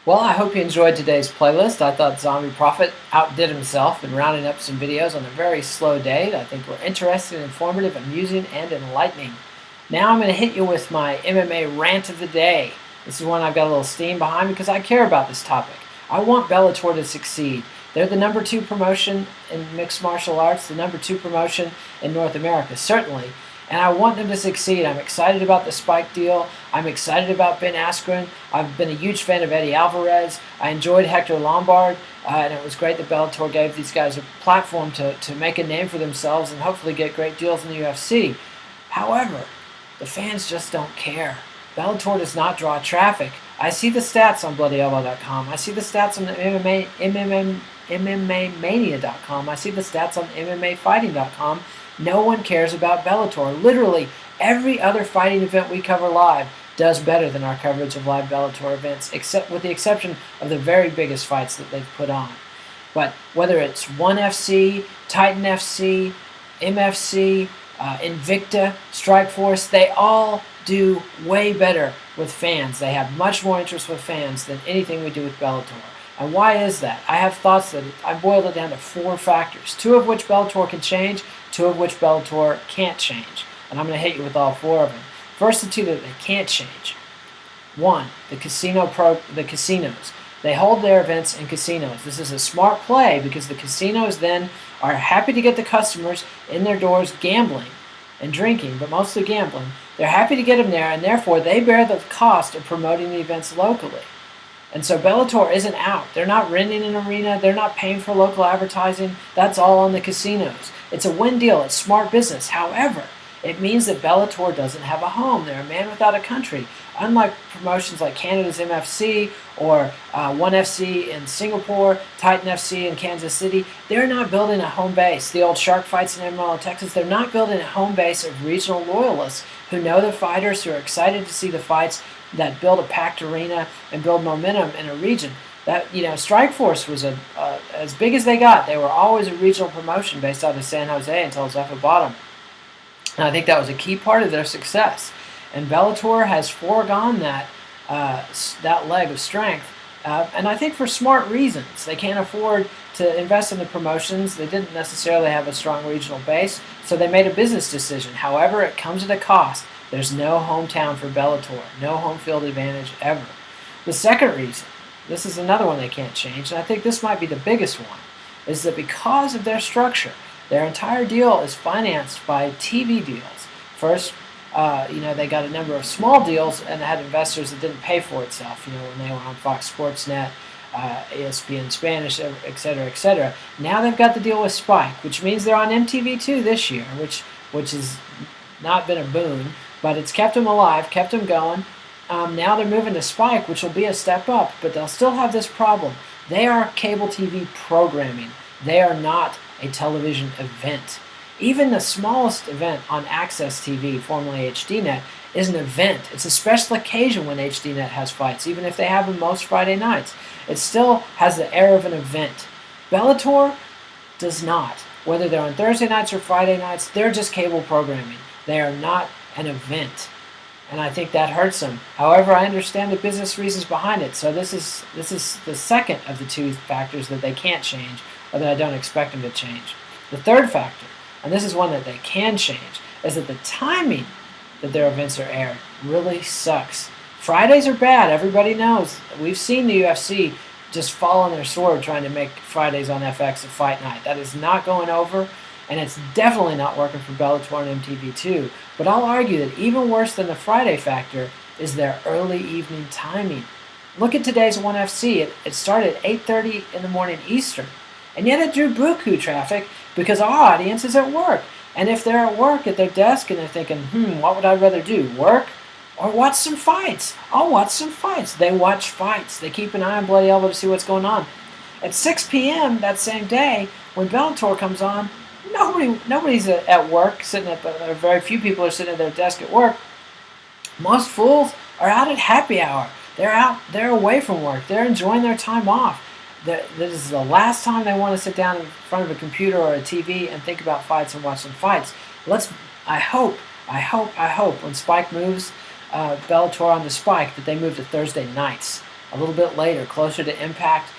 Well, I hope you enjoyed today's playlist. I thought Zombie Prophet outdid himself in rounding up some videos on a very slow day that I think were interesting, informative, amusing, and enlightening. Now I'm going to hit you with my MMA rant of the day. This is one I've got a little steam behind because I care about this topic. I want Bellator to succeed. They're the number 2 promotion in mixed martial arts, the number 2 promotion in North America, certainly. And I want them to succeed. I'm excited about the Spike deal. I'm excited about Ben Askren. I've been a huge fan of Eddie Alvarez. I enjoyed Hector Lombard, and it was great that Bellator gave these guys a platform to make a name for themselves and hopefully get great deals in the UFC. However, the fans just don't care. Bellator does not draw traffic. I see the stats on BloodyElbow.com. I see the stats on the MMAmania.com. I see the stats on MMAfighting.com. No one cares about Bellator. Literally, every other fighting event we cover live does better than our coverage of live Bellator events, except with the exception of the very biggest fights that they've put on. But whether it's ONE FC, Titan FC, MFC, Invicta, Strikeforce, they all do way better with fans. They have much more interest with fans than anything we do with Bellator. And why is that? I have thoughts that I boiled it down to 4 factors, 2 of which Bellator can change, 2 of which Bellator can't change. And I'm going to hit you with all 4 of them. First, the 2 that they can't change. 1, the casinos. They hold their events in casinos. This is a smart play because the casinos then are happy to get the customers in their doors gambling and drinking, but mostly gambling. They're happy to get them there, and therefore they bear the cost of promoting the events locally. And so Bellator isn't out. They're not renting an arena. They're not paying for local advertising. That's all on the casinos. It's a win deal. It's smart business. However, it means that Bellator doesn't have a home. They're a man without a country. Unlike promotions like Canada's MFC or ONE FC in Singapore, Titan FC in Kansas City, they're not building a home base. The old Shark Fights in Amarillo, Texas, they're not building a home base of regional loyalists who know the fighters, who are excited to see the fights, that build a packed arena and build momentum in a region. That, Strikeforce was as big as they got. They were always a regional promotion based out of San Jose until Zephyr bought them. And I think that was a key part of their success. And Bellator has foregone that leg of strength, and I think for smart reasons. They can't afford to invest in the promotions. They didn't necessarily have a strong regional base, so they made a business decision. However, it comes at a cost. There's no hometown for Bellator, no home field advantage ever. The second reason, this is another one they can't change, and I think this might be the biggest one, is that because of their structure, their entire deal is financed by TV deals. First, they got a number of small deals and had investors that didn't pay for itself, when they were on Fox Sports Net, ESPN Spanish, et cetera, et cetera. Now they've got the deal with Spike, which means they're on MTV2 this year, which has not been a boon, but it's kept them alive, kept them going. Now they're moving to Spike, which will be a step up, but they'll still have this problem. They are cable TV programming. They are not a television event. Even the smallest event on Access TV, formerly HDNet, is an event. It's a special occasion when HDNet has fights, even if they have them most Friday nights. It still has the air of an event. Bellator does not. Whether they're on Thursday nights or Friday nights, they're just cable programming. They are not an event. And I think that hurts them. However, I understand the business reasons behind it. So this is the second of the 2 factors that they can't change, or that I don't expect them to change. The third factor, and this is one that they can change, is that the timing that their events are aired really sucks. Fridays are bad. Everybody knows. We've seen the UFC just fall on their sword trying to make Fridays on FX a fight night. That is not going over, and it's definitely not working for Bellator and MTV2. But I'll argue that even worse than the Friday factor is their early evening timing. Look at today's ONE FC. It started at 8:30 in the morning Eastern, and yet it drew buku traffic because our audience is at work. And if they're at work at their desk and they're thinking, what would I rather do, work or watch some fights? I'll watch some fights. They watch fights. They keep an eye on Bloody Elbow to see what's going on. At 6 p.m. that same day, when Bellator comes on, nobody's at work, very few people are sitting at their desk at work. Most fools are out at happy hour. They're away from work. They're enjoying their time off. This is the last time they want to sit down in front of a computer or a TV and think about fights and watch some fights. I hope when Spike moves Bellator on to Spike that they move to Thursday nights. a little bit later, closer to Impact,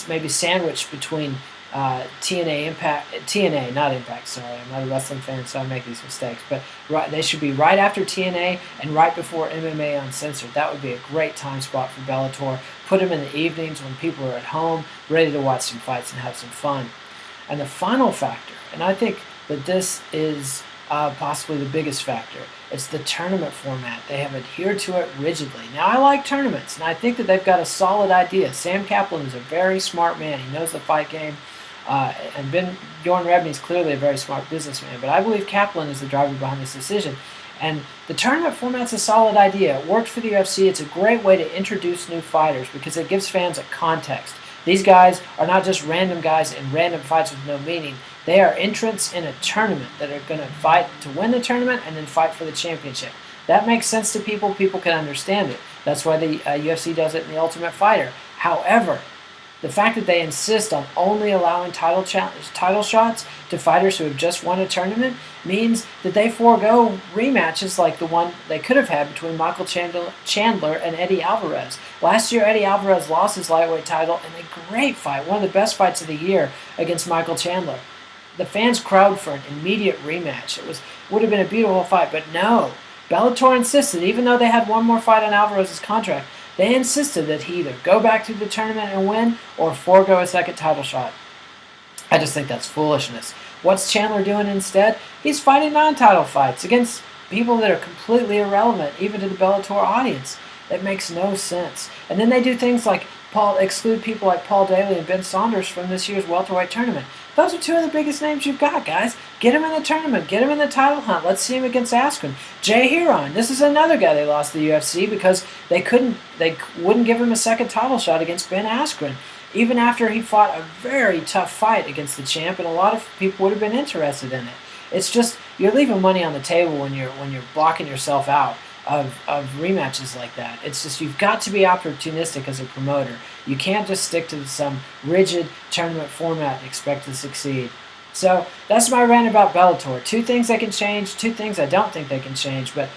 maybe sandwiched between TNA, Impact, TNA, not Impact. Sorry, I'm not a wrestling fan, so I make these mistakes. But they should be right after TNA and right before MMA Uncensored. That would be a great time spot for Bellator. Put them in the evenings when people are at home, ready to watch some fights and have some fun. And the final factor, and I think that this is possibly the biggest factor, it's the tournament format. They have adhered to it rigidly. Now, I like tournaments, and I think that they've got a solid idea. Sam Kaplan is a very smart man. He knows the fight game. And Bjorn Rebney is clearly a very smart businessman. But I believe Kaplan is the driver behind this decision. And the tournament format's a solid idea. It worked for the UFC. It's a great way to introduce new fighters because it gives fans a context. These guys are not just random guys in random fights with no meaning. They are entrants in a tournament that are going to fight to win the tournament and then fight for the championship. That makes sense to people. People can understand it. That's why the UFC does it in The Ultimate Fighter. However, the fact that they insist on only allowing title shots to fighters who have just won a tournament means that they forego rematches like the one they could have had between Michael Chandler and Eddie Alvarez. Last year, Eddie Alvarez lost his lightweight title in a great fight, one of the best fights of the year against Michael Chandler. The fans crowd for an immediate rematch. It would have been a beautiful fight, but no. Bellator insisted, even though they had one more fight on Alvarez's contract, they insisted that he either go back to the tournament and win or forego a second title shot. I just think that's foolishness. What's Chandler doing instead? He's fighting non-title fights against people that are completely irrelevant, even to the Bellator audience. That makes no sense. And then they do things like exclude people like Paul Daly and Ben Saunders from this year's welterweight tournament. Those are two of the biggest names you've got, guys. Get him in the tournament. Get him in the title hunt. Let's see him against Askren. Jay Heron. This is another guy they lost to the UFC because they wouldn't give him a second title shot against Ben Askren, even after he fought a very tough fight against the champ, and a lot of people would have been interested in it. It's just you're leaving money on the table when you're blocking yourself out of rematches like that. It's just you've got to be opportunistic as a promoter. You can't just stick to some rigid tournament format and expect to succeed. So that's my rant about Bellator. Two things they can change, two things I don't think they can change, but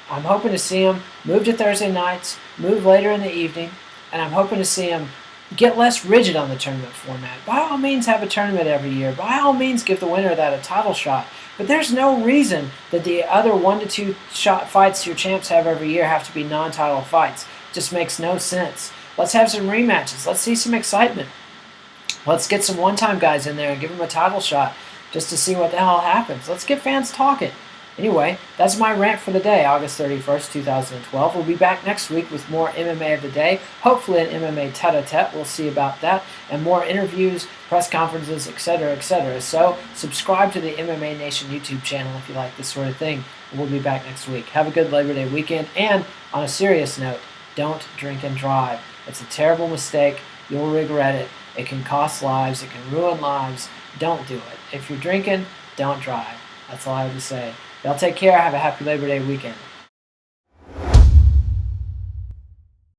I'm hoping to see them move to Thursday nights, move later in the evening, and I'm hoping to see them get less rigid on the tournament format. By all means, have a tournament every year. By all means, give the winner of that a title shot. But there's no reason that the other 1 to 2 shot fights your champs have every year have to be non-title fights. It just makes no sense. Let's have some rematches. Let's see some excitement. Let's get some one-time guys in there and give them a title shot just to see what the hell happens. Let's get fans talking. Anyway, that's my rant for the day, August 31st, 2012. We'll be back next week with more MMA of the day, hopefully an MMA tete-a-tete. We'll see about that, and more interviews, press conferences, etc., etc. So subscribe to the MMA Nation YouTube channel if you like this sort of thing. We'll be back next week. Have a good Labor Day weekend, and on a serious note, don't drink and drive. It's a terrible mistake. You'll regret it. It can cost lives. It can ruin lives. Don't do it. If you're drinking, don't drive. That's all I have to say. Y'all take care. Have a happy Labor Day weekend.